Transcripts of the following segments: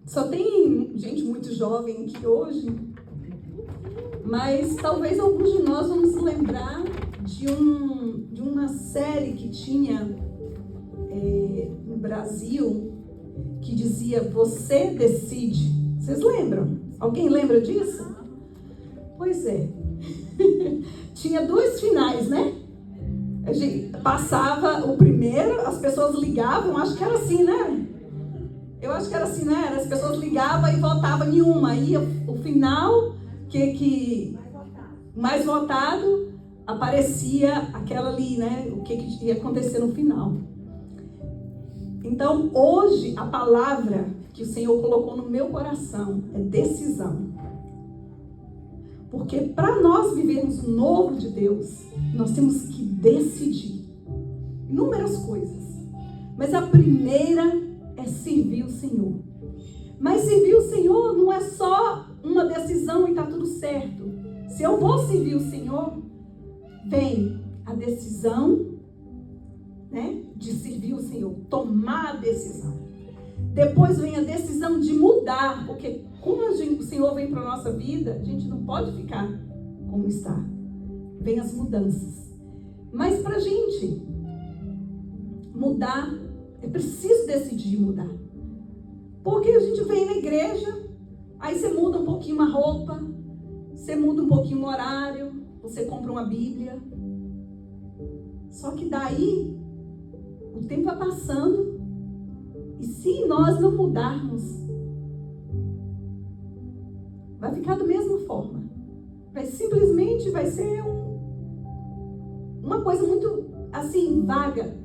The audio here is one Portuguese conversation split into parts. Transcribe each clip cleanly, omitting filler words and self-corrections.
Só tem gente muito jovem aqui hoje, mas talvez alguns de nós vamos lembrar de uma série que tinha no Brasil, que dizia Você Decide. Vocês lembram? Alguém lembra disso? Pois é. Tinha 2 finais, né? A gente passava o primeiro, as pessoas ligavam, acho que era assim, né? Eu acho que era assim, né? As pessoas ligavam e votavam em uma. Aí o final, que mais votado, aparecia aquela ali, né? O que ia acontecer no final. Então, hoje, a palavra que o Senhor colocou no meu coração é decisão. Porque para nós vivermos o novo de Deus, nós temos que decidir inúmeras coisas. Mas a primeira é servir o Senhor. Mas servir o Senhor não é só uma decisão e está tudo certo. Se eu vou servir o Senhor, vem a decisão, né, de servir o Senhor, tomar a decisão. Depois vem a decisão de mudar, porque como o Senhor vem para a nossa vida, a gente não pode ficar como está. Vem as mudanças. Mas para a gente mudar, é preciso decidir mudar. Porque a gente vem na igreja, aí você muda um pouquinho uma roupa, você muda um pouquinho o horário, você compra uma Bíblia. Só que daí, o tempo vai passando, e se nós não mudarmos, vai ficar da mesma forma. Vai ser uma coisa muito, assim, vaga.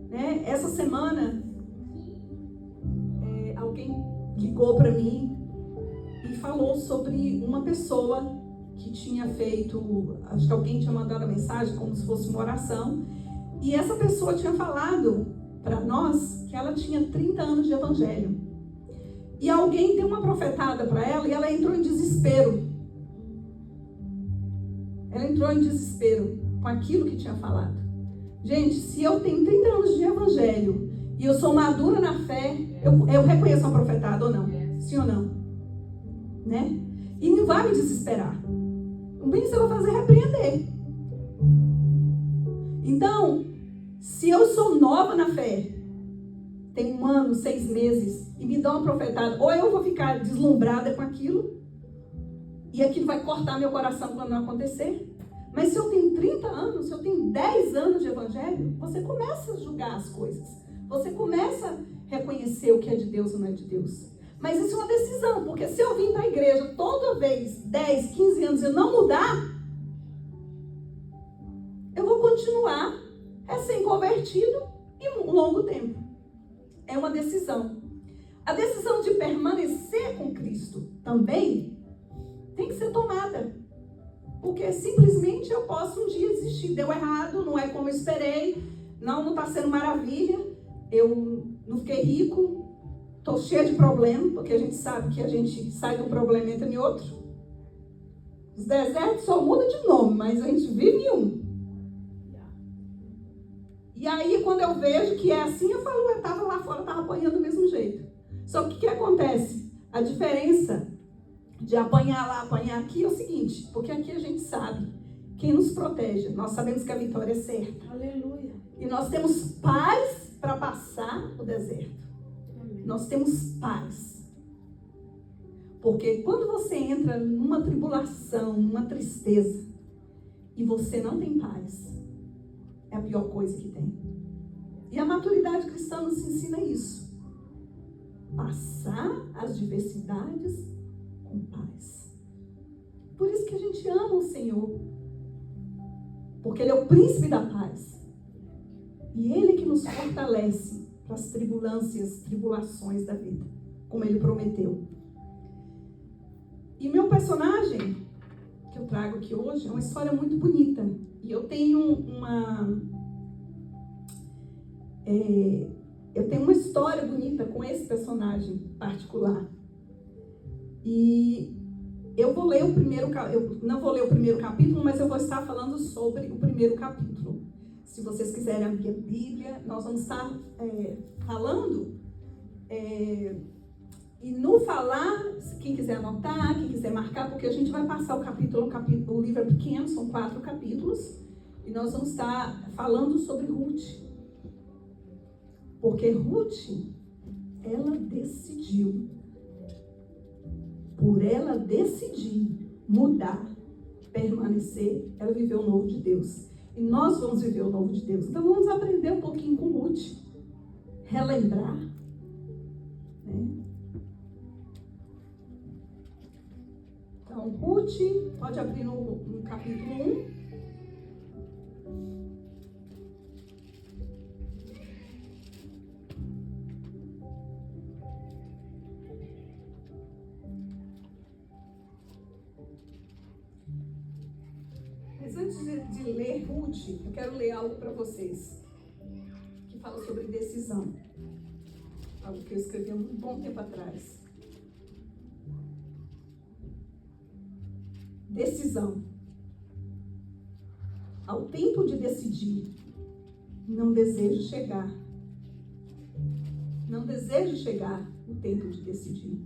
Né? Essa semana, alguém ligou para mim e falou sobre uma pessoa que tinha feito, acho que alguém tinha mandado a mensagem como se fosse uma oração, e essa pessoa tinha falado para nós que ela tinha 30 anos de evangelho. E alguém deu uma profetada para ela e ela entrou em desespero. Ela entrou em desespero com aquilo que tinha falado. Gente, se eu tenho 30 anos de evangelho e eu sou madura na fé, eu reconheço a profetada ou não? Sim ou não? Né? E não vai me desesperar. O mínimo que você vai fazer é repreender. Então, se eu sou nova na fé, tem 1 ano, 6 meses, e me dá uma profetada, ou eu vou ficar deslumbrada com aquilo, e aquilo vai cortar meu coração quando não acontecer. Mas se eu tenho 30 anos, se eu tenho 10 anos de evangelho, você começa a julgar as coisas. Você começa a reconhecer o que é de Deus ou não é de Deus. Mas isso é uma decisão, porque se eu vim para a igreja toda vez, 10, 15 anos, e eu não mudar, eu vou continuar recém-convertido em um longo tempo. É uma decisão. A decisão de permanecer com Cristo também tem que ser tomada. Porque simplesmente eu posso um dia desistir. Deu errado, não é como eu esperei, não está sendo maravilha, eu não fiquei rico, estou cheia de problema, porque a gente sabe que a gente sai de um problema e entra em outro. Os desertos só mudam de nome, mas a gente vive em um. E aí, quando eu vejo que é assim, eu falo, eu estava lá fora, estava apanhando do mesmo jeito. Só que o que acontece? A diferença de apanhar lá, apanhar aqui é o seguinte, porque aqui a gente sabe quem nos protege. Nós sabemos que a vitória é certa. Aleluia. E nós temos paz para passar o deserto. Amém. Nós temos paz. Porque quando você entra numa tribulação, numa tristeza, e você não tem paz, é a pior coisa que tem. E a maturidade cristã nos ensina isso. Passar as diversidades com paz. Por isso que a gente ama o Senhor. Porque Ele é o príncipe da paz. E Ele que nos fortalece para as tribulações da vida. Como Ele prometeu. E meu personagem, que eu trago aqui hoje, é uma história muito bonita. E eu tenho uma história bonita com esse personagem particular. E eu vou ler eu não vou ler o primeiro capítulo, mas eu vou estar falando sobre o primeiro capítulo. Se vocês quiserem abrir a Bíblia, nós vamos estar falando E no falar, quem quiser anotar, quem quiser marcar, porque a gente vai passar o livro é pequeno, são 4 capítulos, e nós vamos estar falando sobre Ruth. Porque Ruth, ela decidiu, por ela decidir mudar, permanecer, ela viveu o novo de Deus. E nós vamos viver o novo de Deus. Então vamos aprender um pouquinho com Ruth, relembrar, né? Então, Ruth, pode abrir no capítulo 1. Mas antes de ler Ruth, eu quero ler algo para vocês, que fala sobre decisão. Algo que eu escrevi há um bom tempo atrás. Decisão. Ao tempo de decidir, não desejo chegar. Não desejo chegar o tempo de decidir.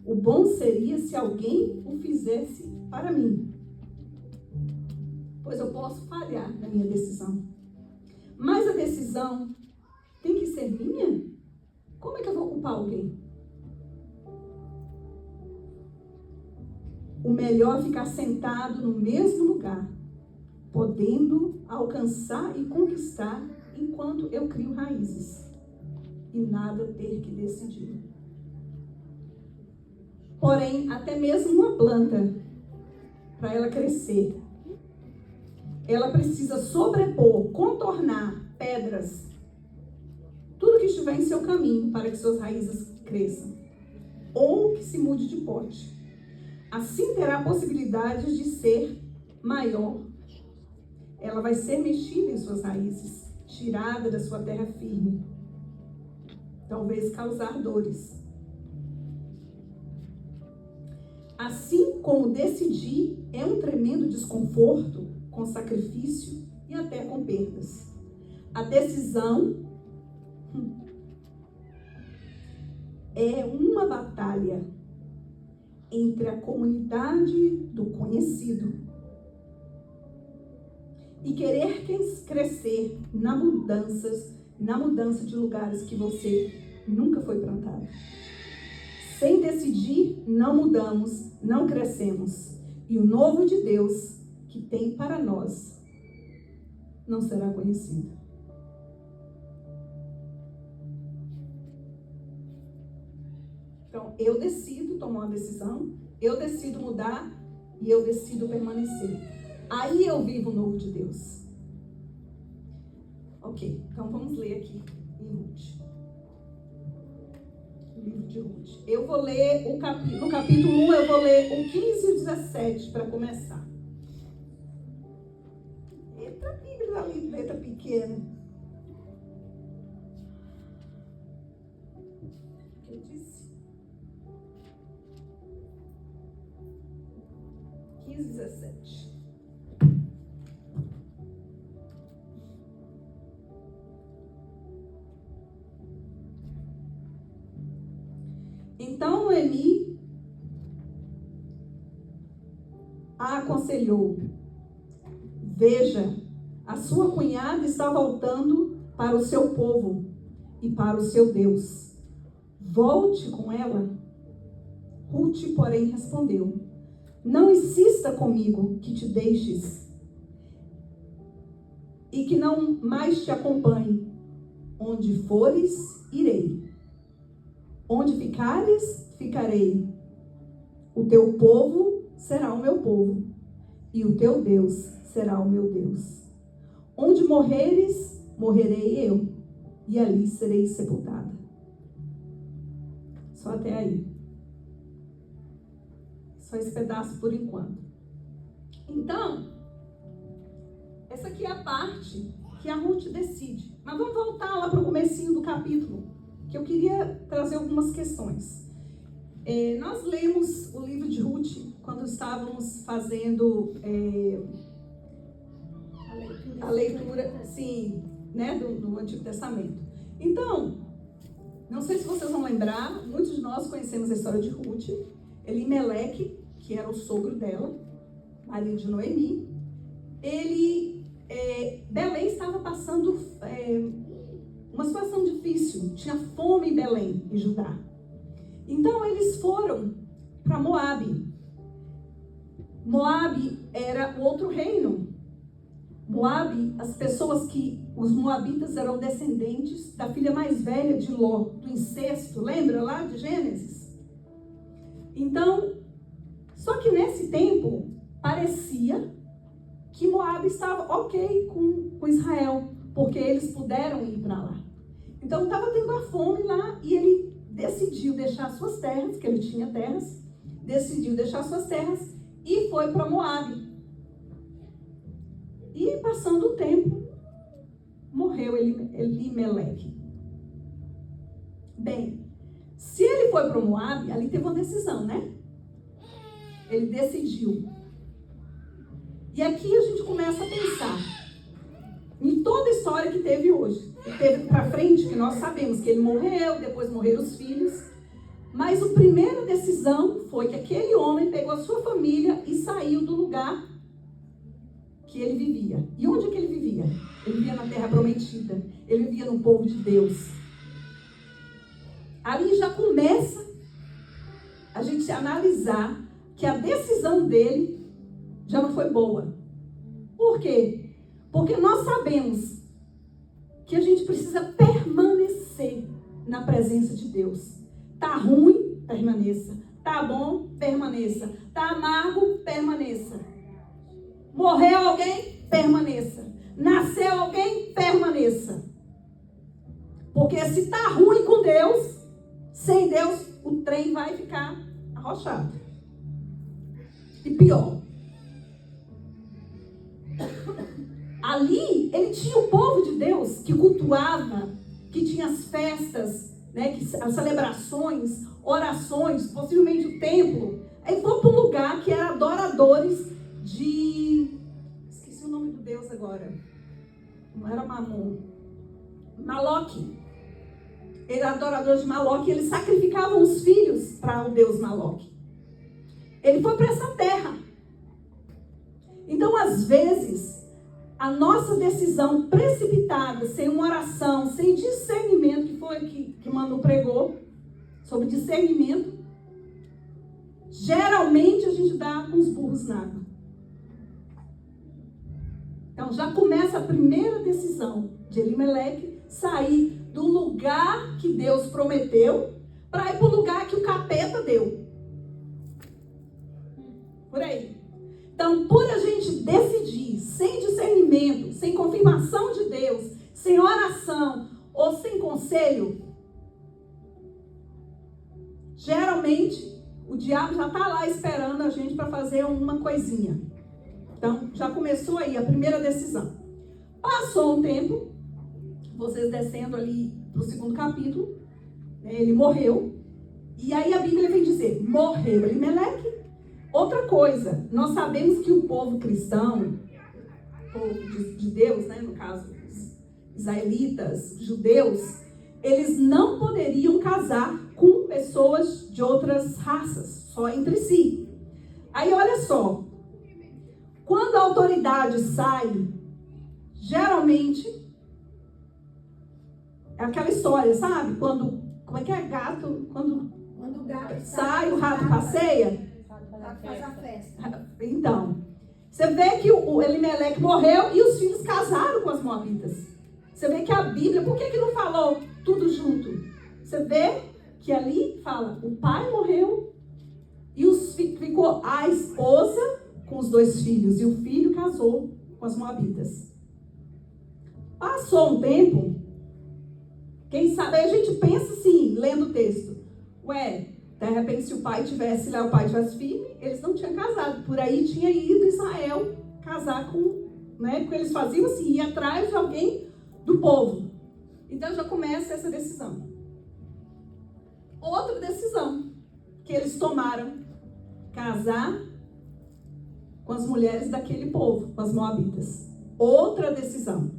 O bom seria se alguém o fizesse para mim, pois eu posso falhar na minha decisão. Mas a decisão tem que ser minha? Como é que eu vou culpar alguém? O melhor é ficar sentado no mesmo lugar, podendo alcançar e conquistar enquanto eu crio raízes e nada ter que decidir. Porém, até mesmo uma planta, para ela crescer, ela precisa sobrepor, contornar pedras, tudo que estiver em seu caminho para que suas raízes cresçam, ou que se mude de pote. Assim terá possibilidade de ser maior. Ela vai ser mexida em suas raízes, tirada da sua terra firme, talvez causar dores. Assim como decidir é um tremendo desconforto, com sacrifício e até com perdas. A decisão é uma batalha entre a comunidade do conhecido e querer crescer na mudança de lugares que você nunca foi plantado. Sem decidir, não mudamos, não crescemos. E o novo de Deus que tem para nós não será conhecido. Então, eu decido tomar uma decisão, eu decido mudar e eu decido permanecer. Aí eu vivo o novo de Deus. Ok, então vamos ler aqui em Ruth. O livro de Ruth. Eu vou ler no capítulo 1, eu vou ler o 15 e o 17 para começar. Eita, a Bíblia ali, letra pequena. O que eu disse? 15 e 17. Então Noemi a aconselhou: veja, a sua cunhada está voltando para o seu povo e para o seu Deus. Volte com ela. Ruth, porém, respondeu: não insista comigo que te deixes e que não mais te acompanhe. Onde fores, irei. Onde ficares, ficarei. O teu povo será o meu povo, e o teu Deus será o meu Deus. Onde morreres, morrerei eu, e ali serei sepultada. Só até aí. Só esse pedaço por enquanto. Então, essa aqui é a parte que a Ruth decide. Mas vamos voltar lá para o comecinho do capítulo, que eu queria trazer algumas questões. Nós lemos o livro de Ruth quando estávamos fazendo a leitura, sim, né, do Antigo Testamento. Então, Não sei se vocês vão lembrar, muitos de nós conhecemos a história de Ruth. Elimeleque, que era o sogro dela, marido de Noemi, Belém estava passando uma situação difícil, tinha fome em Belém, em Judá. Então eles foram para Moabe. Moabe era outro reino. Moabe, os moabitas eram descendentes da filha mais velha de Ló, do incesto, lembra lá de Gênesis? Então, só que nesse tempo, parecia que Moabe estava ok com Israel, porque eles puderam ir para lá. Então, estava tendo a fome lá e ele decidiu deixar suas terras, que ele tinha terras, decidiu deixar suas terras e foi para Moabe. E passando o tempo, morreu Elimeleque. Bem, se ele foi para Moabe, ali teve uma decisão, né? Ele decidiu. E aqui a gente começa a pensar em toda a história que teve hoje. Que teve para frente, que nós sabemos que ele morreu, depois morreram os filhos. Mas a primeira decisão foi que aquele homem pegou a sua família e saiu do lugar que ele vivia. E onde que ele vivia? Ele vivia na terra prometida. Ele vivia no povo de Deus. Ali já começa a gente analisar que a decisão dele já não foi boa. Por quê? Porque nós sabemos que a gente precisa permanecer na presença de Deus. Tá ruim? Permaneça. Tá bom? Permaneça. Tá amargo? Permaneça. Morreu alguém? Permaneça. Nasceu alguém? Permaneça. Porque se tá ruim com Deus, sem Deus, o trem vai ficar arrochado. E pior. Ali, ele tinha o povo de Deus que cultuava, que tinha as festas, né, as celebrações, orações, possivelmente o templo. Aí foi para um lugar que era adoradores de... Esqueci o nome do Deus agora. Não era Mamon. Maloque. Ele era adorador de Maloque e eles sacrificavam os filhos para o Deus Maloque. Ele foi para essa terra. Então, às vezes, a nossa decisão precipitada, sem uma oração, sem discernimento, que foi que Manu pregou, sobre discernimento, geralmente a gente dá com os burros na água. Então, já começa a primeira decisão de Elimeleque sair do lugar que Deus prometeu para ir para o lugar que o capeta deu. Por aí. Então, por a gente decidir, sem discernimento, sem confirmação de Deus, sem oração ou sem conselho, geralmente o diabo já está lá esperando a gente para fazer uma coisinha. Então, já começou aí a primeira decisão. Passou um tempo, vocês descendo ali para o 2º capítulo, ele morreu. E aí a Bíblia vem dizer, morreu Elimeleque. Outra coisa, nós sabemos que o povo cristão, o povo de Deus, né, no caso, os israelitas, judeus, eles não poderiam casar com pessoas de outras raças, só entre si. Aí olha só, quando a autoridade sai, geralmente, é aquela história, sabe? Como é que é gato? Quando o gato sai, o rato passeia? Faz a festa. Então, você vê que o Elimeleque morreu e os filhos casaram com as moabitas. Você vê que a Bíblia, por que não falou tudo junto? Você vê que ali fala, o pai morreu e ficou a esposa com os 2 filhos e o filho casou com as moabitas. Passou um tempo, quem sabe, aí a gente pensa assim, lendo o texto, de repente, se o pai tivesse lá, o pai tivesse filho, eles não tinham casado. Por aí tinha ido Israel casar com, né? Porque eles faziam assim, ir atrás de alguém do povo. Então já começa essa decisão. Outra decisão que eles tomaram, casar com as mulheres daquele povo, com as moabitas. Outra decisão.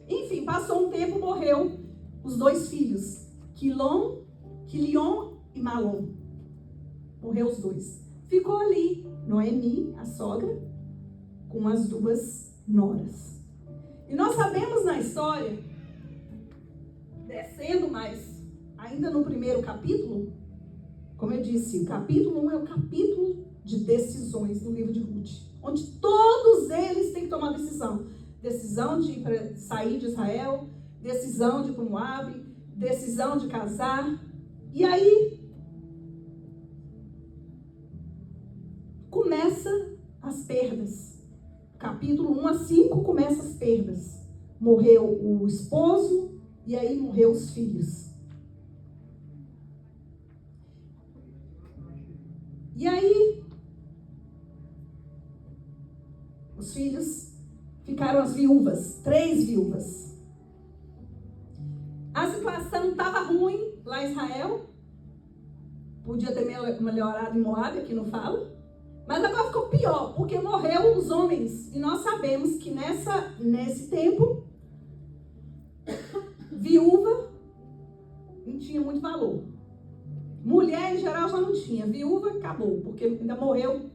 Enfim, passou um tempo, morreu os 2 filhos, Quilion e Malom. Morreu os 2. Ficou ali Noemi, a sogra, com as 2 noras. E nós sabemos na história, descendo mais, ainda no primeiro capítulo, como eu disse, o capítulo 1 é o capítulo de decisões do livro de Ruth, onde todos eles têm que tomar decisão. Decisão de sair de Israel, decisão de ir para Moabe, decisão de casar. E aí, começa as perdas. Capítulo 1 a 5 começa as perdas. Morreu o esposo e aí morreu os filhos. E aí, os filhos ficaram as viúvas, 3 viúvas. A situação estava ruim lá em Israel. Podia ter melhorado em Moabe, aqui não fala. Mas agora ficou pior, porque morreu os homens. E nós sabemos que nesse tempo, viúva não tinha muito valor. Mulher, em geral, já não tinha. Viúva, acabou, porque ainda morreu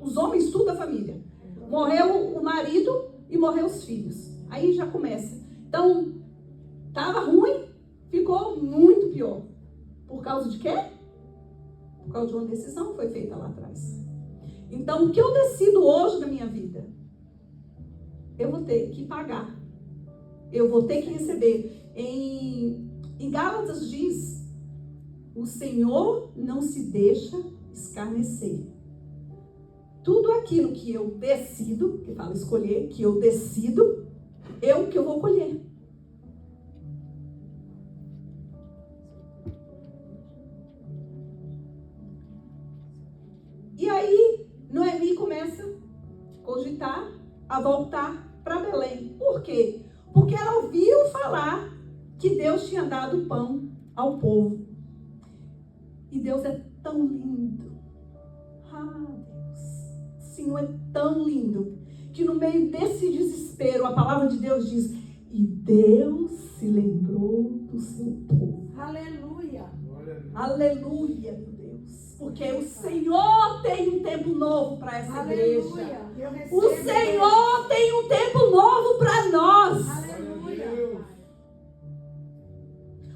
os homens, tudo da família. Morreu o marido e morreu os filhos. Aí já começa. Então, estava ruim, ficou muito pior. Por causa de quê? Por causa de uma decisão que foi feita lá atrás. Então, o que eu decido hoje na minha vida? Eu vou ter que pagar. Eu vou ter que receber. Em Gálatas diz, o Senhor não se deixa escarnecer. Tudo aquilo que eu decido, que fala escolher, que eu decido, é o que eu vou colher. E aí, Noemi começa a cogitar a voltar para Belém. Por quê? Porque ela ouviu falar que Deus tinha dado pão ao povo. E Deus é tão lindo. Deus. O Senhor é tão lindo. Que no meio desse desespero, a palavra de Deus diz, e Deus se lembrou do seu povo. Aleluia. Aleluia, meu Deus. Porque o Senhor tem um tempo novo para essa igreja. O Senhor tem um tempo novo para nós. Aleluia.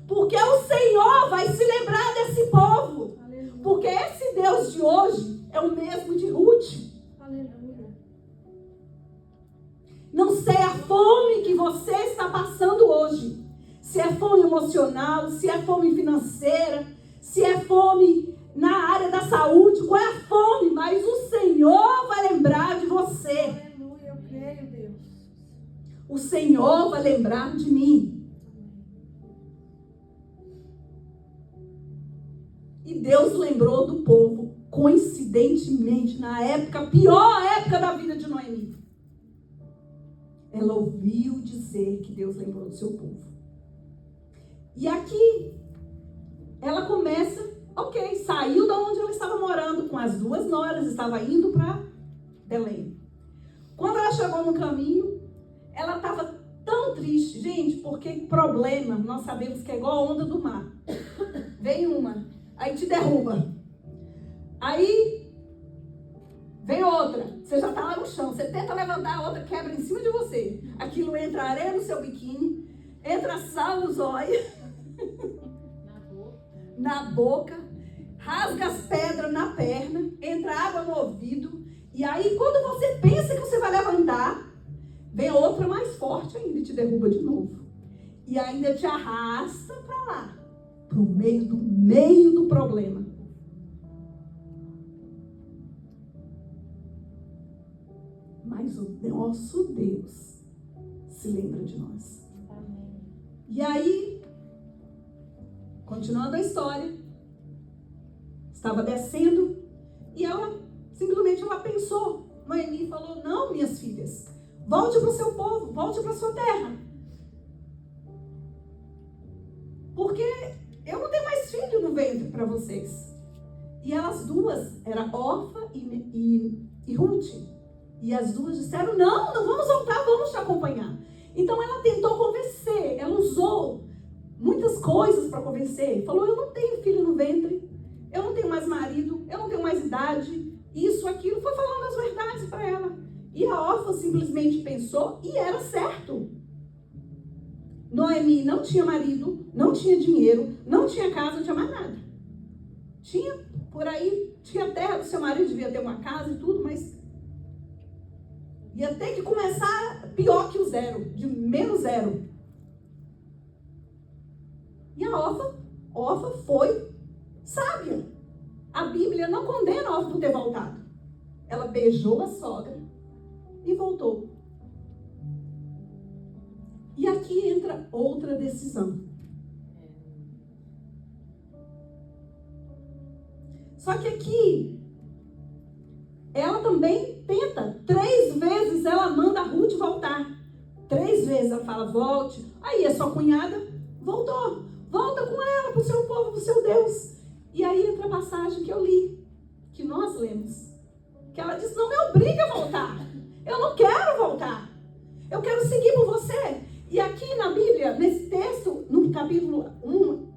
Porque o Senhor vai se lembrar desse povo. Aleluia. Porque esse Deus de hoje é o mesmo de Ruth. Aleluia. Não sei a fome que você está passando hoje. Se é fome emocional, se é fome financeira, se é fome na área da saúde, qual é a fome? Mas o Senhor vai lembrar de você. Aleluia, eu creio, Deus. O Senhor vai lembrar de mim. E Deus lembrou do povo, coincidentemente, na época, pior época da vida de Noemi. Ela ouviu dizer que Deus lembrou do seu povo. E aqui, ela começa, saiu da onde ela estava morando, com as 2 noras, estava indo para Belém. Quando ela chegou no caminho, ela estava tão triste, gente, porque problema, nós sabemos que é igual a onda do mar. Vem uma, aí te derruba. Aí, vem outra, você já está lá no chão, você tenta levantar, a outra quebra em cima de você. Aquilo entra areia no seu biquíni, entra sal nos olhos, na boca, rasga as pedras na perna, entra água no ouvido, e aí quando você pensa que você vai levantar, vem outra mais forte ainda e te derruba de novo. E ainda te arrasta para lá, para o meio do problema. Mas o nosso Deus se lembra de nós. Amém. E aí, continuando a história, estava descendo e ela simplesmente pensou. Noemi falou, não, minhas filhas, volte para o seu povo, volte para a sua terra. Porque eu não tenho mais filho no ventre para vocês. E elas duas, era Orfa e Ruth. E as duas disseram, não vamos voltar, vamos te acompanhar. Então ela tentou convencer, ela usou reconhecer. Falou, eu não tenho filho no ventre, eu não tenho mais marido, eu não tenho mais idade, isso, aquilo. Foi falando as verdades para ela. E a órfã simplesmente pensou e era certo. Noemi não tinha marido, não tinha dinheiro, não tinha casa, não tinha mais nada. Tinha por aí, tinha terra do seu marido, devia ter uma casa e tudo, mas ia ter que começar pior que o zero, de menos zero. E a órfã foi sábia. A Bíblia não condena a órfã por ter voltado. Ela beijou a sogra e voltou. E aqui entra outra decisão. Só que aqui, ela também tenta. 3 vezes ela manda a Ruth voltar. 3 vezes ela fala, volte. Aí a sua cunhada voltou. Volta com ela para o seu povo, para o seu Deus. E aí entra a passagem que eu li, que nós lemos. Que ela diz, não me obriga a voltar. Eu não quero voltar. Eu quero seguir por você. E aqui na Bíblia, nesse texto, no capítulo 1,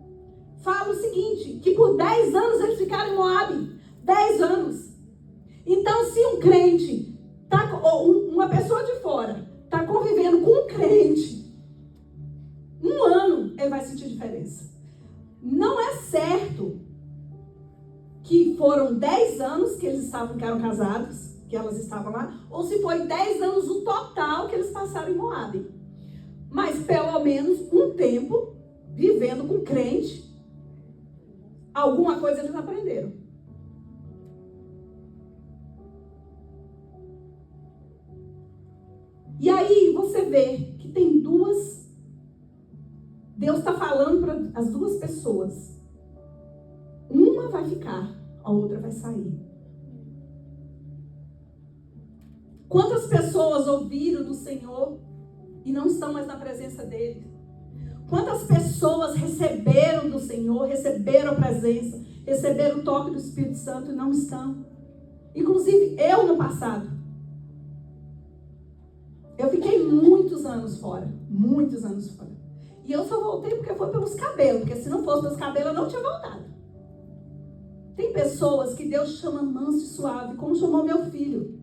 fala o seguinte, que por 10 anos eles ficaram em Moabe. 10 anos. Então, se um crente, ou uma pessoa de fora, está convivendo com um crente, 1 ano, ele vai sentir diferença. Não é certo que foram 10 anos que eles ficaram casados, que elas estavam lá, ou se foi 10 anos o total que eles passaram em Moabe. Mas pelo menos um tempo, vivendo com crente, alguma coisa eles aprenderam. E aí você vê que tem duas... Deus está falando para as duas pessoas. Uma vai ficar, a outra vai sair. Quantas pessoas ouviram do Senhor e não estão mais na presença dele? Quantas pessoas receberam do Senhor, receberam a presença, receberam o toque do Espírito Santo e não estão? Inclusive eu no passado. Eu fiquei muitos anos fora. Muitos anos fora. E eu só voltei porque foi pelos cabelos. Porque se não fosse pelos cabelos, eu não tinha voltado. Tem pessoas que Deus chama manso e suave, como chamou meu filho.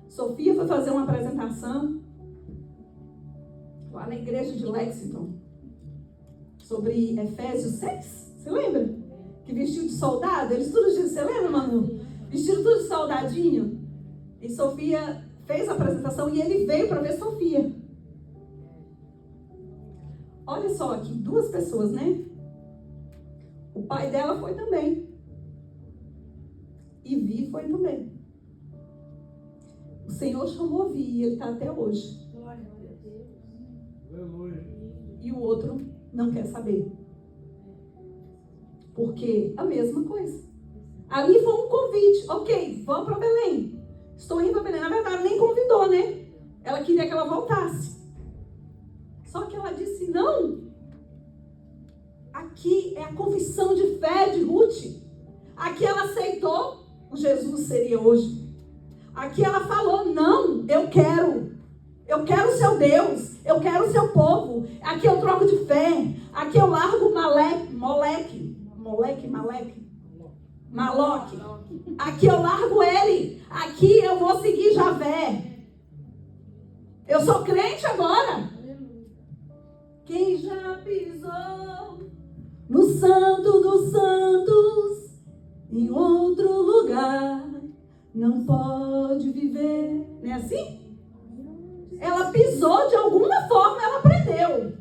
Sofia foi fazer uma apresentação lá na igreja de Lexington sobre Efésios 6. Você lembra? Que vestiu de soldado. Eles tudo, você lembra, Manu? Vestiram tudo de soldadinho. E Sofia fez a apresentação e ele veio para ver Sofia. Olha só aqui, 2 pessoas, né? O pai dela foi também. E Vi foi também. O Senhor chamou Vi e ele está até hoje. Glória a Deus. E o outro não quer saber. Porque a mesma coisa. Ali foi um convite. Ok, vamos para Belém. Estou indo para Belém. Na verdade, nem convidou, né? Ela queria que ela voltasse. Só que ela disse, não. Aqui é a confissão de fé de Ruth. Aqui ela aceitou o Jesus seria hoje. Aqui ela falou, não, eu quero o seu Deus, eu quero o seu povo. Aqui eu troco de fé. Aqui eu largo Maloque. Aqui eu largo ele. Aqui eu vou seguir Javé. Eu sou crente agora. Quem já pisou no Santo dos Santos, em outro lugar, não pode viver. Não é assim? Ela pisou de alguma forma, ela aprendeu.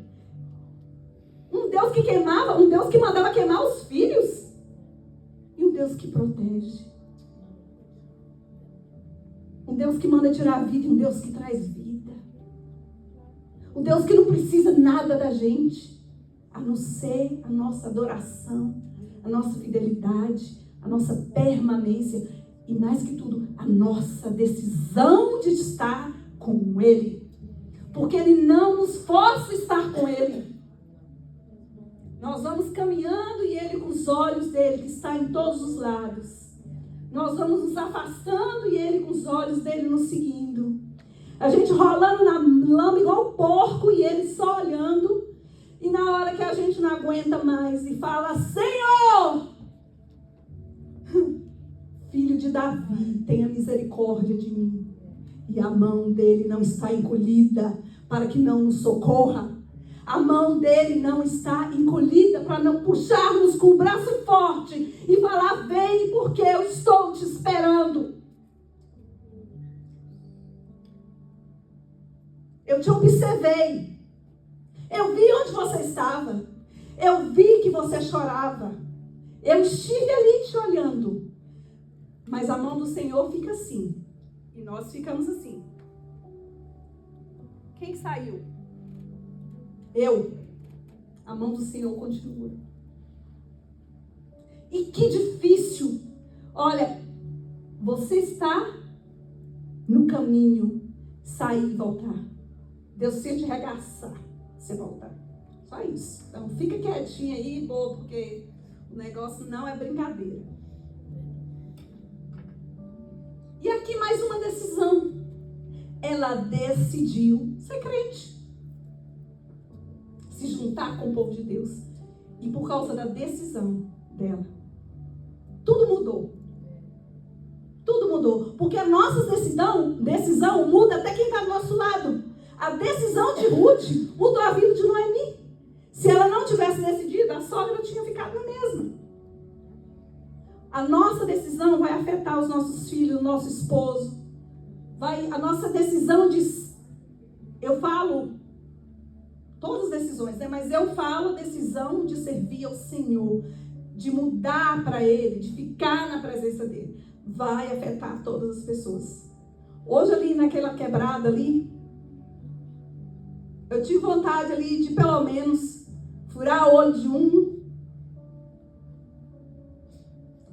Um Deus que queimava, um Deus que mandava queimar os filhos. E um Deus que protege. Um Deus que manda tirar a vida e um Deus que traz vida. Um Deus que não precisa nada da gente, a não ser a nossa adoração, a nossa fidelidade, a nossa permanência e, mais que tudo, a nossa decisão de estar com Ele. Porque Ele não nos força a estar com Ele. Nós vamos caminhando e Ele, com os olhos dele, que está em todos os lados. Nós vamos nos afastando e Ele, com os olhos dele, nos seguindo. A gente rolando na lama igual um porco e Ele só olhando. E na hora que a gente não aguenta mais e fala, Senhor, filho de Davi, tenha misericórdia de mim. E a mão dele não está encolhida para que não nos socorra. A mão dele não está encolhida para não puxarmos com o braço forte e falar, vem porque eu estou te esperando. Eu te observei. Eu vi onde você estava. Eu vi que você chorava. Eu estive ali te olhando. Mas a mão do Senhor fica assim. E nós ficamos assim. Quem saiu? Eu. A mão do Senhor continua. E que difícil. Olha, você está no caminho, sair e voltar. Deus se te regaçar, você voltar. Só isso. Então fica quietinha aí, boa, porque o negócio não é brincadeira. E aqui mais uma decisão. Ela decidiu ser crente. Se juntar com o povo de Deus. E por causa da decisão dela, tudo mudou. Tudo mudou. Porque a nossa decisão muda até quem está do nosso lado. A decisão de Ruth mudou a vida de Noemi. Se ela não tivesse decidido, a sogra tinha ficado na mesma. A nossa decisão vai afetar os nossos filhos, o nosso esposo. A nossa decisão de... Eu falo todas as decisões, né? Mas eu falo a decisão de servir ao Senhor, de mudar para Ele, de ficar na presença dEle. Vai afetar todas as pessoas. Hoje ali naquela quebrada ali, eu tive vontade ali de pelo menos furar o olho de um.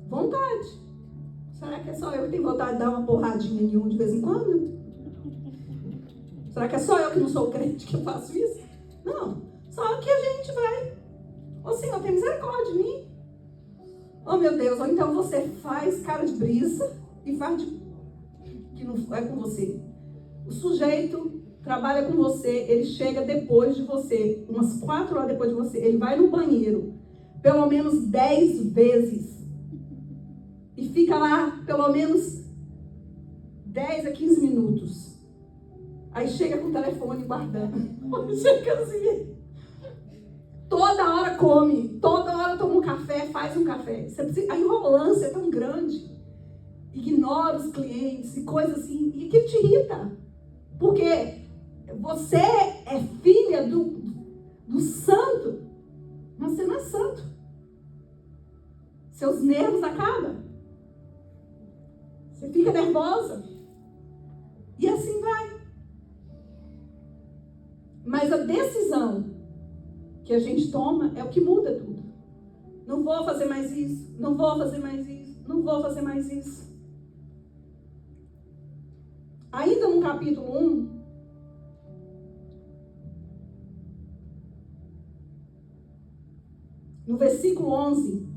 Vontade. Será que é só eu que tenho vontade de dar uma porradinha em um de vez em quando? Será que é só eu que não sou crente que eu faço isso? Não. Só que a gente vai. Ô Senhor, tem misericórdia de mim. Oh meu Deus. Ou então você faz cara de brisa e faz de... que não é com você. O sujeito trabalha com você, ele chega depois de você, umas 4 horas depois de você, ele vai no banheiro pelo menos 10 vezes e fica lá pelo menos 10 a 15 minutos. Aí chega com o telefone guardando. Chega assim. Toda hora come, toda hora toma um café, faz um café. A enrolância é tão grande. Ignora os clientes e coisas assim. E que te irrita. Porque você é filha do santo, mas você não é santo. Seus nervos acabam. Você fica nervosa. E assim vai. Mas a decisão que a gente toma é o que muda tudo. Não vou fazer mais isso. Não vou fazer mais isso. Não vou fazer mais isso. Ainda no capítulo 1, no versículo 11,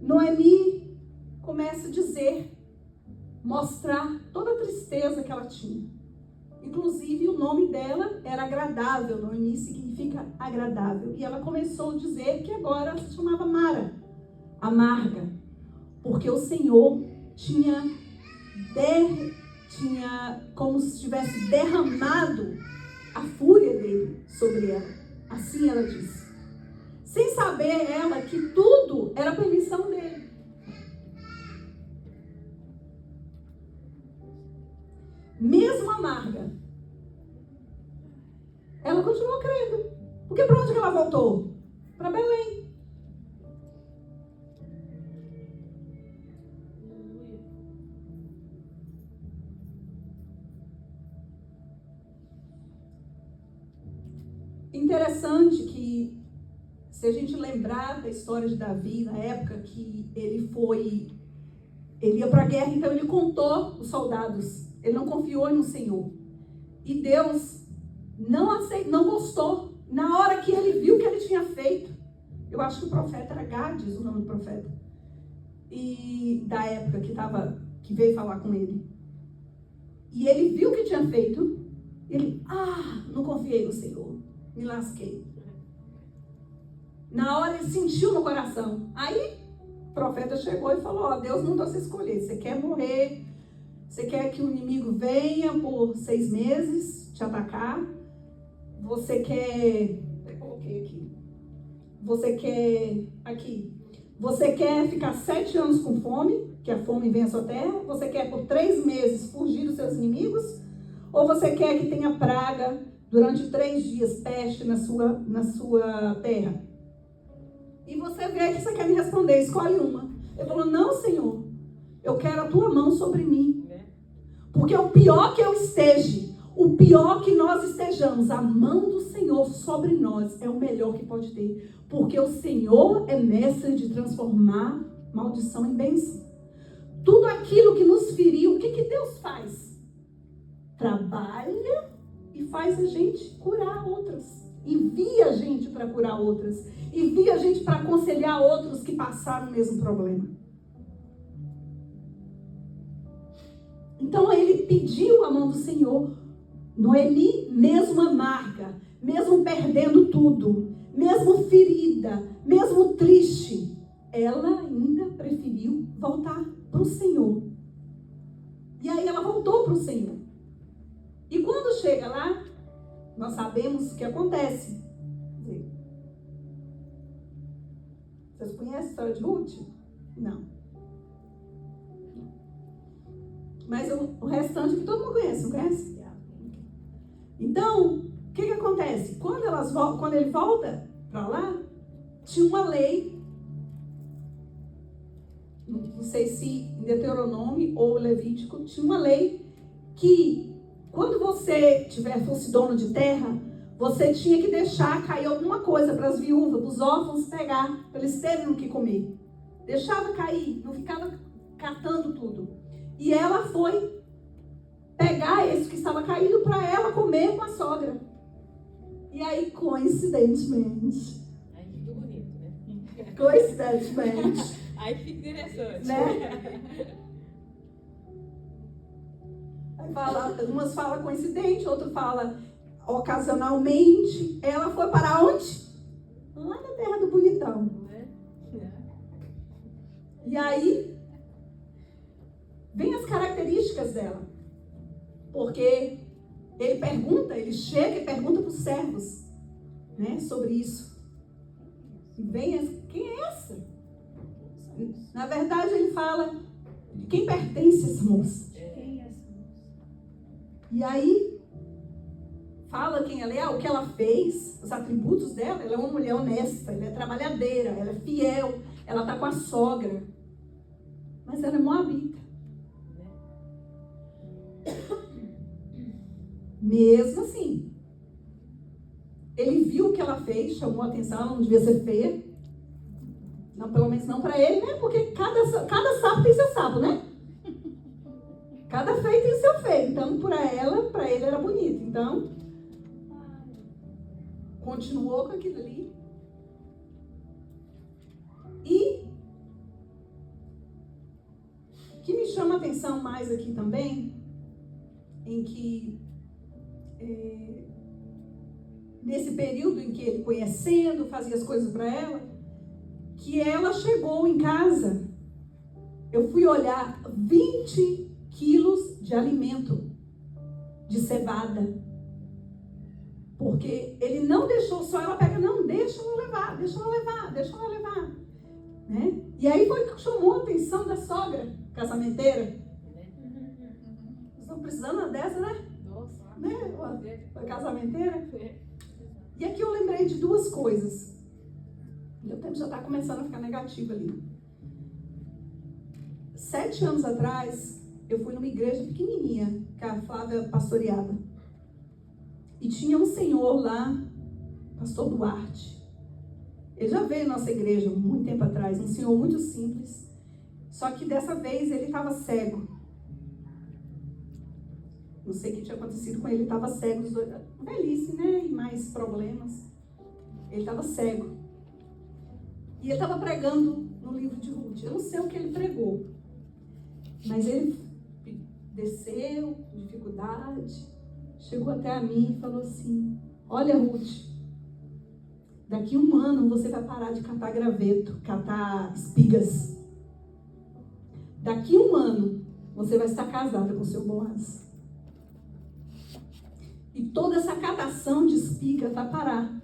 Noemi começa a dizer, mostrar toda a tristeza que ela tinha. Inclusive, o nome dela era agradável. Noemi significa agradável. E ela começou a dizer que agora se chamava Mara, amarga. Porque o Senhor tinha como se tivesse derramado a fúria dele sobre ela. Assim ela disse. Sem saber ela que tudo era permissão dele. Mesmo amarga, ela continuou crendo. Porque para onde que ela voltou? Para Belém. Interessante que, se a gente lembrar da história de Davi, na época que ele ia para a guerra, então ele contou os soldados. Ele não confiou no Senhor. E Deus não gostou. Na hora que ele viu o que ele tinha feito, eu acho que o profeta era Gades, o nome do profeta. E da época que veio falar com ele. E ele viu o que tinha feito. Ele, não confiei no Senhor. Me lasquei. Na hora ele sentiu no coração. Aí o profeta chegou e falou, ó, Deus mandou você escolher. Você quer morrer? Você quer que o inimigo venha por 6 meses te atacar? Você quer... Eu coloquei aqui. Você quer... Aqui. Você quer ficar 7 anos com fome? Que a fome venha à sua terra? Você quer por 3 meses fugir dos seus inimigos? Ou você quer que tenha praga durante 3 dias, peste na sua terra? E você vê que você quer me responder, escolhe uma. Ele falou, não, Senhor, eu quero a tua mão sobre mim. Porque o pior que eu esteja, o pior que nós estejamos, a mão do Senhor sobre nós é o melhor que pode ter. Porque o Senhor é mestre de transformar maldição em bênção. Tudo aquilo que nos feriu, o que Deus faz? Trabalha e faz a gente curar outras. Envia a gente para curar outras. Envia a gente para aconselhar outros que passaram o mesmo problema. Então ele pediu a mão do Senhor. Noemi, mesmo amarga, mesmo perdendo tudo, mesmo ferida, mesmo triste, ela ainda preferiu voltar para o Senhor. E aí ela voltou para o Senhor. E quando chega lá, nós sabemos o que acontece. Vocês conhecem a história de Ruth? Não. Mas o restante que todo mundo conhece, não conhece? Então, o que acontece? Quando ele volta para lá, tinha uma lei, não sei se em Deuteronômio ou Levítico, tinha uma lei que quando você fosse dono de terra, você tinha que deixar cair alguma coisa para as viúvas, para os órfãos pegar, para eles terem o que comer. Deixava cair, não ficava catando tudo. E ela foi pegar esse que estava caído para ela comer com a sogra. E aí, coincidentemente... Aí fica bonito, né? Coincidentemente... Aí fica interessante. Né? Aí umas falam coincidente, outro fala ocasionalmente. Ela foi para onde? Lá na terra do bonitão. E aí, vem as características dela. Porque ele chega e pergunta para os servos, né, sobre isso. E vem, quem é essa? Na verdade, ele fala, de quem pertence essa moça? Quem é essa moça? E aí, fala quem ela é, o que ela fez, os atributos dela. Ela é uma mulher honesta, ela é trabalhadeira, ela é fiel, ela está com a sogra. Mas ela é moabita. Mesmo assim, ele viu o que ela fez, chamou a atenção, ela não devia ser feia. Não, pelo menos não para ele, né? Porque cada sapo tem seu sapo, né? Cada feio tem seu feio. Então, para ele era bonito. Então, continuou com aquilo ali. E o que me chama a atenção mais aqui também, em que nesse período em que ele conhecendo, fazia as coisas para ela, que ela chegou em casa, eu fui olhar 20 quilos de alimento, de cevada, porque ele não deixou só ela pegar, não, deixa ela levar, né? E aí foi que chamou a atenção da sogra casamenteira. Estão precisando dessa, né? Né? A casamenteira. E aqui eu lembrei de 2 coisas. Meu tempo já está começando a ficar negativo ali. 7 anos atrás, eu fui numa igreja pequenininha, que a Flávia pastoreava. E tinha um senhor lá, pastor Duarte. Ele já veio à nossa igreja muito tempo atrás, um senhor muito simples. Só que dessa vez ele estava cego. Não sei o que tinha acontecido com ele, ele estava cego. Velhice, né? E mais problemas. Ele estava cego. E ele estava pregando no livro de Ruth. Eu não sei o que ele pregou. Mas ele desceu, dificuldade, chegou até a mim e falou assim: olha, Ruth, Daqui 1 ano você vai parar de catar graveto, catar espigas. Daqui 1 ano você vai estar casada com o seu Boaz. E toda essa catação de espiga vai parar.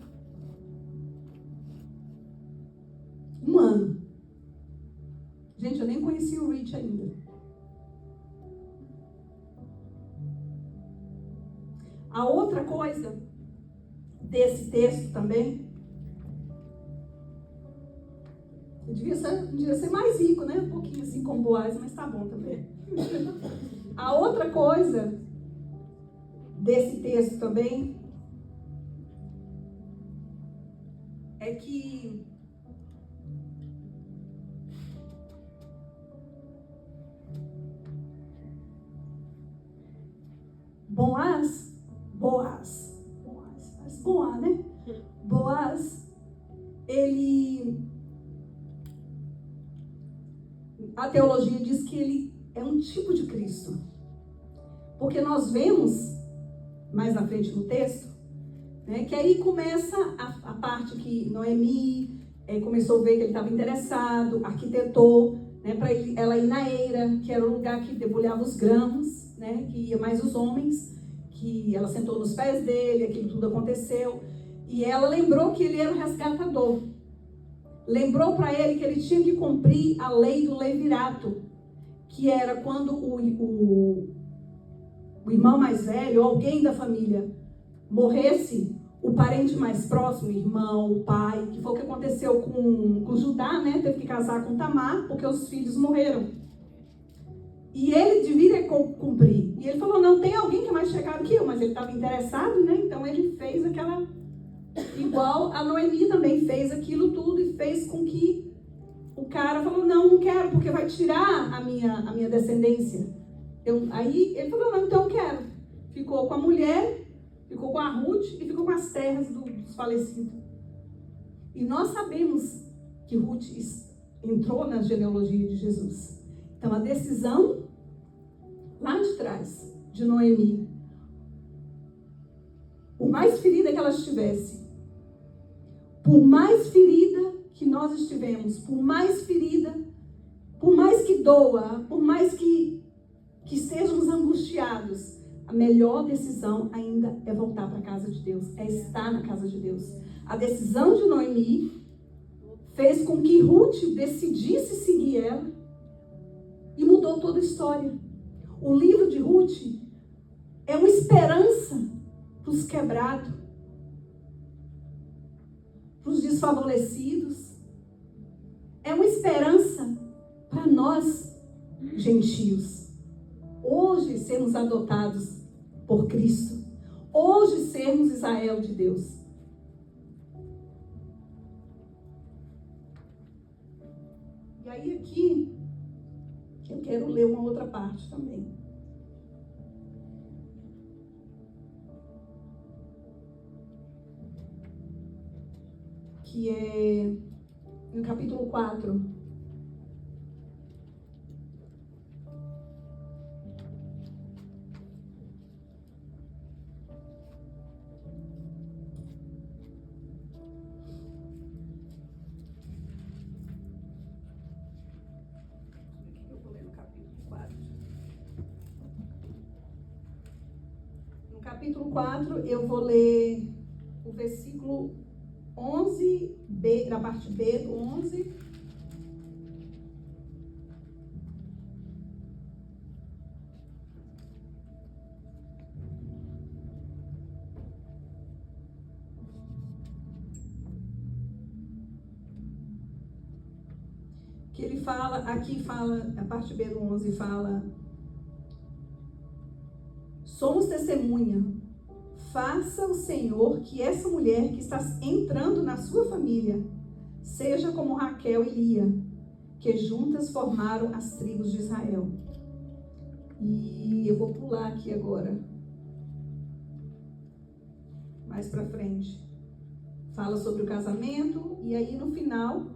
1 ano. Gente, eu nem conhecia o Rich ainda. A outra coisa desse texto também, eu devia ser mais rico, né? Um pouquinho assim com Boaz, mas tá bom também. A outra coisa desse texto também é que Boaz, mas Boaz, né? Boaz, a teologia diz que ele é um tipo de Cristo. Porque nós vemos, mais na frente no texto, né, que aí começa a parte que Noemi começou a ver que ele estava interessado, arquitetou, né, para ela ir na eira, que era o lugar que debulhava os grãos, né, que ia mais os homens, que ela sentou nos pés dele, aquilo tudo aconteceu. E ela lembrou que ele era o resgatador. Lembrou para ele que ele tinha que cumprir a lei do levirato, que era quando o irmão mais velho, ou alguém da família, morresse, o parente mais próximo, o irmão, o pai, que foi o que aconteceu com Judá, né? Teve que casar com Tamar, porque os filhos morreram. E ele deveria cumprir. E ele falou, não, tem alguém que é mais chegado que eu, mas ele estava interessado, né? Então ele fez aquela... Igual a Noemi também fez aquilo tudo e fez com que o cara falou, não quero, porque vai tirar a minha descendência. Aí ele falou, não, então eu quero. Ficou com a mulher, ficou com a Ruth e ficou com as terras dos falecidos. E nós sabemos que Ruth entrou na genealogia de Jesus. Então a decisão lá de trás de Noemi, por mais ferida que ela estivesse, por mais ferida que nós estivemos, por mais ferida, por mais que doa, por mais que sejamos angustiados, a melhor decisão ainda é voltar para a casa de Deus, é estar na casa de Deus. A decisão de Noemi fez com que Ruth decidisse seguir ela e mudou toda a história. O livro de Ruth é uma esperança para os quebrados, para os desfavorecidos. É uma esperança para nós, gentios. Hoje sermos adotados por Cristo. Hoje sermos Israel de Deus. E aí aqui, eu quero ler uma outra parte também. Que é no capítulo 4. Eu vou ler no capítulo 4. No capítulo 4, eu vou ler o versículo 11b, na parte B do 11. Que ele fala, aqui fala, a parte B do 11 fala: somos testemunha. Faça o Senhor que essa mulher que está entrando na sua família seja como Raquel e Lia, que juntas formaram as tribos de Israel. E eu vou pular aqui agora. Mais pra frente. Fala sobre o casamento e aí no final,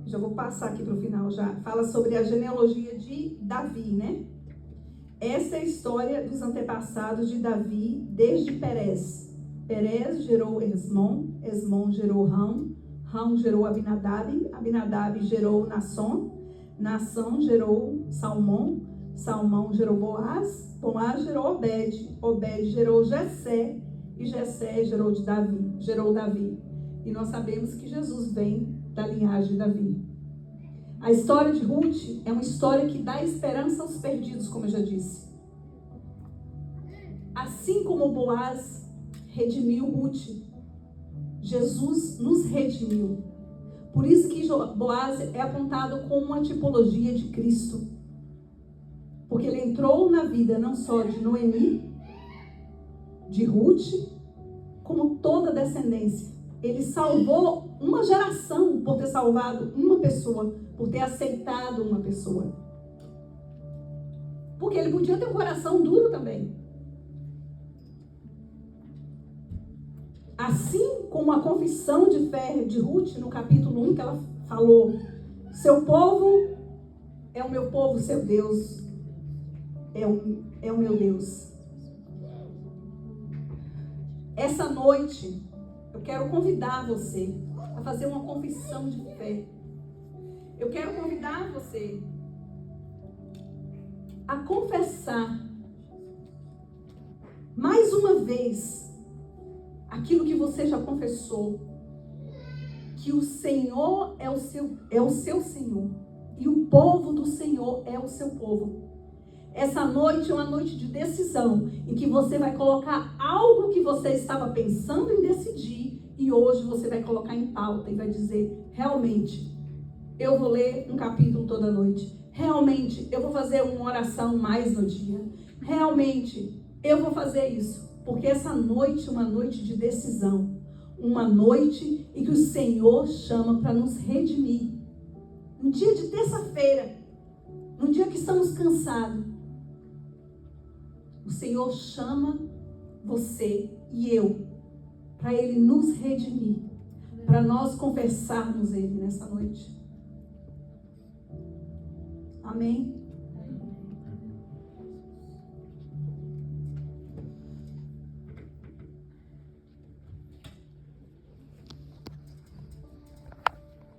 já vou passar aqui pro final já, fala sobre a genealogia de Davi, né? Essa é a história dos antepassados de Davi desde Perez. Perez gerou Esmon, Esmon gerou Rão, Rão gerou Abinadab, Abinadab gerou Nasson, Nação gerou Salmão, Salmão gerou Boaz, Boaz gerou Obed, Obed gerou Jessé, e Jessé gerou Davi. E nós sabemos que Jesus vem da linhagem de Davi. A história de Ruth é uma história que dá esperança aos perdidos, como eu já disse. Assim como Boaz redimiu Ruth, Jesus nos redimiu. Por isso que Boaz é apontado como uma tipologia de Cristo. Porque ele entrou na vida não só de Noemi, de Ruth, como toda a descendência. Ele salvou uma geração por ter salvado uma pessoa, por ter aceitado uma pessoa. Porque ele podia ter um coração duro também. Assim como a confissão de fé de Ruth, no capítulo 1, que ela falou: seu povo é o meu povo, seu Deus é o meu Deus. Essa noite, eu quero convidar você a fazer uma confissão de fé. Eu quero convidar você a confessar mais uma vez aquilo que você já confessou, que o Senhor é o seu Senhor e o povo do Senhor é o seu povo. Essa noite é uma noite de decisão, em que você vai colocar algo que você estava pensando em decidir e hoje você vai colocar em pauta e vai dizer: realmente, eu vou ler um capítulo toda noite. Realmente, eu vou fazer uma oração mais no dia. Realmente, eu vou fazer isso. Porque essa noite é uma noite de decisão. Uma noite em que o Senhor chama para nos redimir. Um dia de terça-feira, num dia que estamos cansados, o Senhor chama você e eu para Ele nos redimir, para nós confessarmos Ele nessa noite. Amém?